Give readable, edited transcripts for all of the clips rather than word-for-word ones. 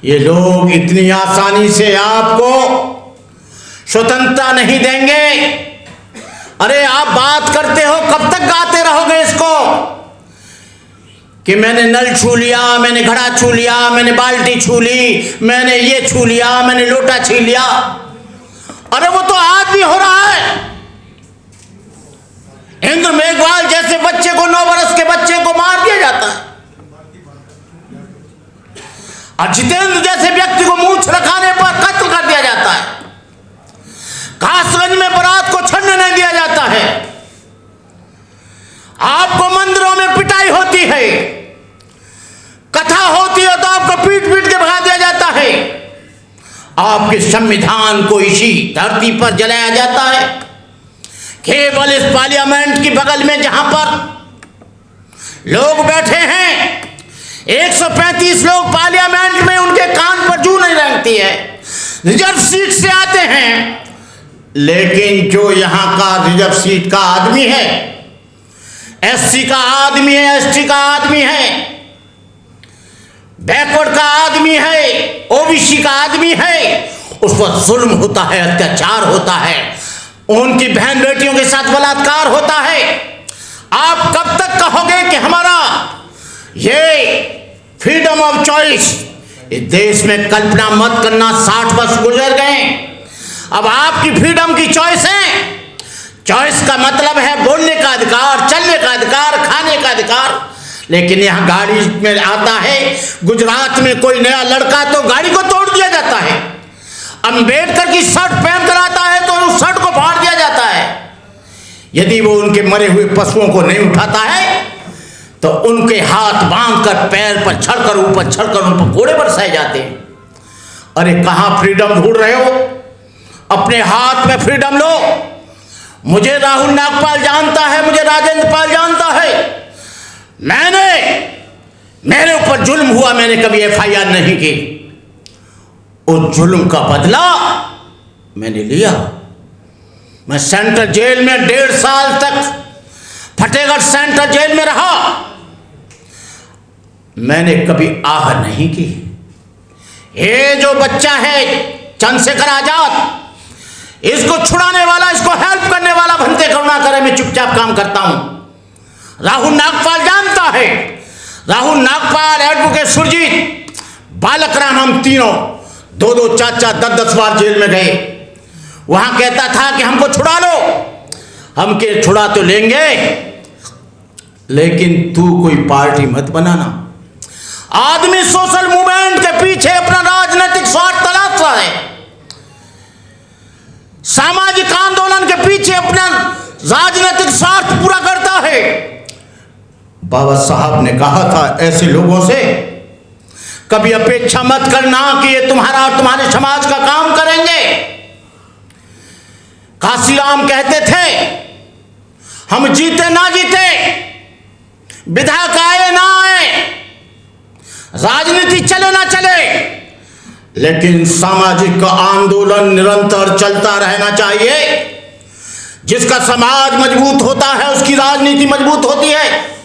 ये लोग इतनी आसानी से आपको स्वतंत्रता नहीं देंगे। अरे आप बात करते हो, कब तक गाते रहोगे इसको कि मैंने नल छू लिया, मैंने घड़ा छू लिया, मैंने बाल्टी छू ली, मैंने ये छू लिया, मैंने लोटा छू लिया। अरे वो तो आज भी हो रहा है। इंद्र मेघवाल जैसे बच्चे को, 9 वर्ष के बच्चे को मार दिया जाता है, और जितेंद्र जैसे व्यक्ति को मूंछ रखाने पर कत्ल कर दिया जाता है। कासगंज में बारात को छड़ने नहीं दिया जाता है। आपको मंदिरों में पिटाई होती है, कथा होती है तो आपको पीट पीट के भगा दिया जाता है। आपके संविधान को इसी धरती पर जलाया जाता है, केवल इस पार्लियामेंट की बगल में जहां पर लोग बैठे हैं। 135 लोग पार्लियामेंट में, उनके कान पर जू नहीं रेंगती है। रिजर्व सीट से आते हैं, लेकिन जो यहां का रिजर्व सीट का आदमी है, एससी का आदमी है, एसटी का आदमी है, बैकवर्ड का आदमी है, ओबीसी का आदमी है, उस पर जुल्म होता है, अत्याचार होता है, उनकी बहन बेटियों के साथ बलात्कार होता है। आप कब तक कहोगे कि हमारा ये फ्रीडम ऑफ चॉइस? इस देश में कल्पना मत करना, 60 वर्ष गुजर गए, अब आपकी फ्रीडम की चॉइस है। चॉइस का मतलब है बोलने का अधिकार, चलने का अधिकार, खाने का अधिकार। लेकिन यहाँ गाड़ी में आता है, गुजरात में कोई नया लड़का तो गाड़ी को तोड़ दिया जाता है। अंबेडकर की शर्ट पहन कर आता है तो उस शर्ट को फाड़ दिया जाता है। यदि वो उनके मरे हुए पशुओं को नहीं उठाता है तो उनके हाथ बांधकर पैर पर चढ़कर, ऊपर चढ़कर उन पर घोड़े बरसाए जाते हैं। अरे कहाँ फ्रीडम ढूंढ रहे हो? अपने हाथ में फ्रीडम लो। मुझे राहुल नागपाल जानता है, मुझे राजेंद्र पाल जानता है। मेरे ऊपर जुल्म हुआ, मैंने कभी FIR नहीं की। उस जुल्म का बदला मैंने लिया। मैं सेंट्रल जेल में 1.5 साल तक फतेहगढ़ सेंट्रल जेल में रहा। मैंने कभी आह नहीं की। ये जो बच्चा है चंद्रशेखर आजाद, इसको छुड़ाने वाला, इसको हेल्प करने वाला भंते करुणा करे, मैं चुपचाप काम करता हूं। राहुल नागपाल जानता है। राहुल नागपाल, एडवोकेट सुरजीत, बालक राम, हम तीनों 2-2, 4-4, 10-10 बार जेल में गए। वहां कहता था कि हमको छुड़ा लो। हम के छुड़ा तो लेंगे, लेकिन तू कोई पार्टी मत बनाना। आदमी सोशल मूवमेंट के पीछे अपना राजनीतिक स्वार्थ तलाश रहा है, सामाजिक आंदोलन के पीछे अपना राजनीतिक स्वार्थ पूरा करता है। बाबा साहब ने कहा था ऐसे लोगों से कभी अपेक्षा मत करना कि ये तुम्हारा और तुम्हारे समाज का काम करेंगे। काशीराम कहते थे, हम जीते ना जीते, विधायक आए ना आए, राजनीति चले ना चले, लेकिन सामाजिक आंदोलन निरंतर चलता रहना चाहिए। जिसका समाज मजबूत होता है उसकी राजनीति मजबूत होती है।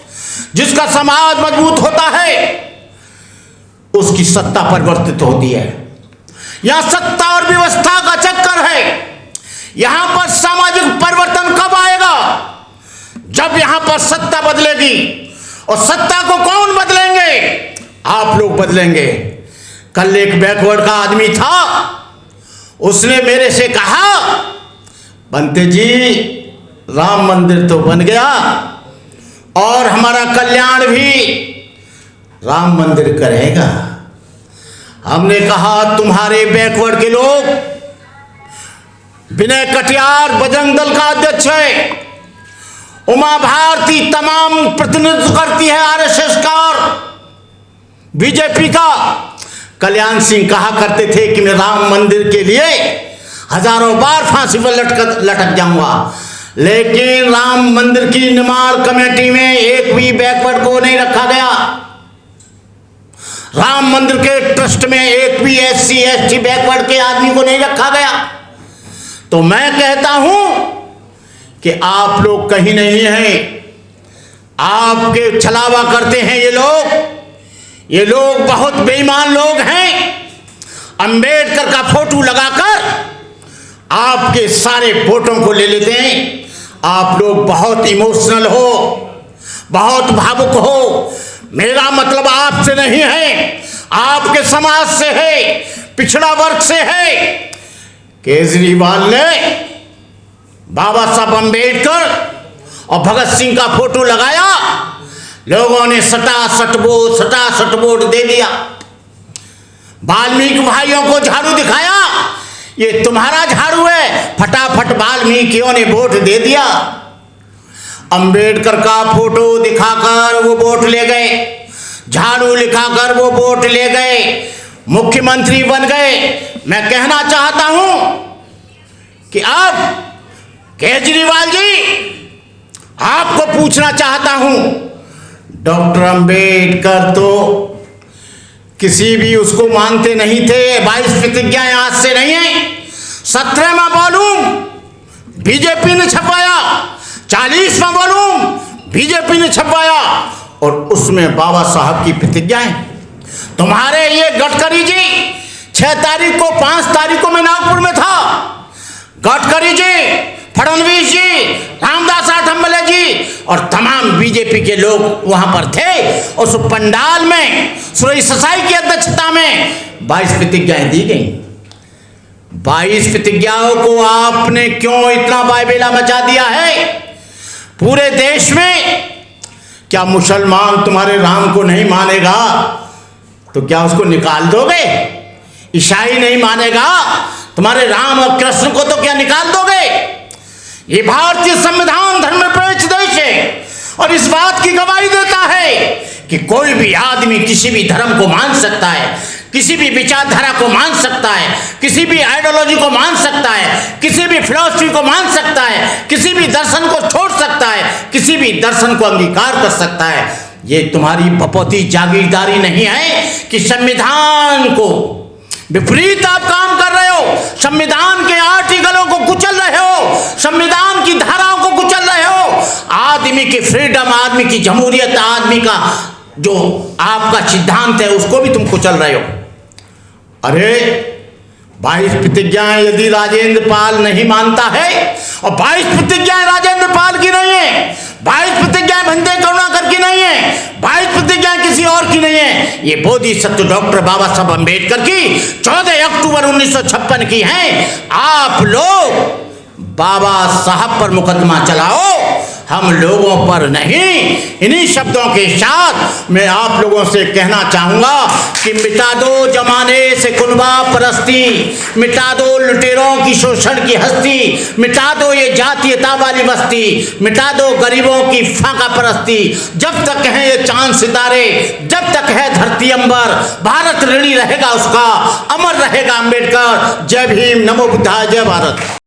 जिसका समाज मजबूत होता है उसकी सत्ता परिवर्तित होती है। यह सत्ता और व्यवस्था का चक्कर है। यहां पर सामाजिक परिवर्तन कब आएगा? जब यहां पर सत्ता बदलेगी। और सत्ता को कौन बदलेंगे? आप लोग बदलेंगे। कल एक बैकवर्ड का आदमी था, उसने मेरे से कहा, बंते जी राम मंदिर तो बन गया और हमारा कल्याण भी राम मंदिर करेगा। हमने कहा तुम्हारे बैकवर्ड के लोग, विनय कटियार बजरंग दल का अध्यक्ष है, उमा भारती तमाम प्रतिनिधित्व करती है RSS का और बीजेपी का। कल्याण सिंह कहा करते थे कि मैं राम मंदिर के लिए हजारों बार फांसी पर लटक जाऊंगा, लेकिन राम मंदिर की निर्माण कमेटी में एक भी बैकवर्ड को नहीं रखा गया। राम मंदिर के ट्रस्ट में एक भी SC ST बैकवर्ड के आदमी को नहीं रखा गया। तो मैं कहता हूं कि आप लोग कहीं नहीं हैं, आपके छलावा करते हैं ये लोग बहुत बेईमान लोग हैं। अंबेडकर का फोटो लगाकर आपके सारे वोटों को ले लेते हैं। आप लोग बहुत इमोशनल हो, बहुत भावुक हो। मेरा मतलब आपसे नहीं है, आपके समाज से है, पिछड़ा वर्ग से है। केजरीवाल ने बाबा साहब अंबेडकर और भगत सिंह का फोटो लगाया, लोगों ने सटासट वोट दे दिया। वाल्मीकि भाइयों को झाड़ू दिखाया, ये तुम्हारा झाड़ू है, फटाफट वाल्मीकियों ने वोट दे दिया। अंबेडकर का फोटो दिखाकर वो वोट ले गए, झाड़ू लिखाकर वो वोट ले गए, मुख्यमंत्री बन गए। मैं कहना चाहता हूं कि अब केजरीवाल जी, आपको पूछना चाहता हूं, डॉक्टर अंबेडकर तो किसी भी उसको मानते नहीं थे। 22 प्रतिज्ञाएं आज से नहीं है, 17वां वॉल्यूम बीजेपी ने छपाया, 40वां वॉल्यूम बीजेपी ने छपाया, और उसमें बाबा साहब की प्रतिज्ञाएं। तुम्हारे ये गडकरी जी 6 तारीख को 5 तारीख को मैं नागपुर में था, गडकरी जी, फडणवीस जी, रामदास आठवले जी और तमाम बीजेपी के लोग वहां पर थे। उस पंडाल में सुरेश ससाई की अध्यक्षता में 22 प्रतिज्ञाएं दी गई। 22 प्रतिज्ञाओं को आपने क्यों इतना वायवेला मचा दिया है पूरे देश में? क्या मुसलमान तुम्हारे राम को नहीं मानेगा तो क्या उसको निकाल दोगे? ईसाई नहीं मानेगा तुम्हारे राम और कृष्ण को तो क्या निकाल दोगे? ये भारतीय संविधान धर्मनिरपेक्ष देश है और इस बात की गवाही देता है कि कोई भी आदमी किसी भी धर्म को मान सकता है, किसी भी विचारधारा को मान सकता है, किसी भी आइडियोलॉजी को मान सकता है, किसी भी फिलॉसफी को मान सकता है, किसी भी दर्शन को छोड़ सकता है, किसी भी दर्शन को अंगीकार कर सकता है। ये तुम्हारी बपौती जागीरदारी नहीं है कि संविधान को विपरीत आप काम कर रहे हो, संविधान के आर्टिकलों को कुचल रहे हो, संविधान की धाराओं को कुचल रहे हो, आदमी की फ्रीडम, आदमी की जमहूरियत, आदमी का जो आपका सिद्धांत है उसको भी तुम कुचल रहे हो। अरे 22 प्रतिज्ञाएं यदि राजेंद्र पाल नहीं मानता है, और 22 प्रतिज्ञाएं राजेंद्र पाल की नहीं है, 22 प्रतिज्ञाएं बंदे करुणाकर की नहीं है, 22 प्रतिज्ञाएं किसी और की नहीं है, ये बोधिसत्व डॉक्टर बाबा साहब अंबेडकर की 14 अक्टूबर 1956 की है। आप लोग बाबा साहब पर मुकदमा चलाओ, हम लोगों पर नहीं। इन्हीं शब्दों के साथ मैं आप लोगों से कहना चाहूंगा कि मिटा दो जमाने से कुनबा परस्ती, मिटा दो लुटेरों की शोषण की हस्ती, मिटा दो ये जातीयता वाली बस्ती, मिटा दो गरीबों की फाका परस्ती। जब तक है ये चांद सितारे, जब तक है धरती अंबर, भारत ऋणी रहेगा उसका, अमर रहेगा अंबेडकर। जय भीम, नमो बुद्धाय, जय भारत।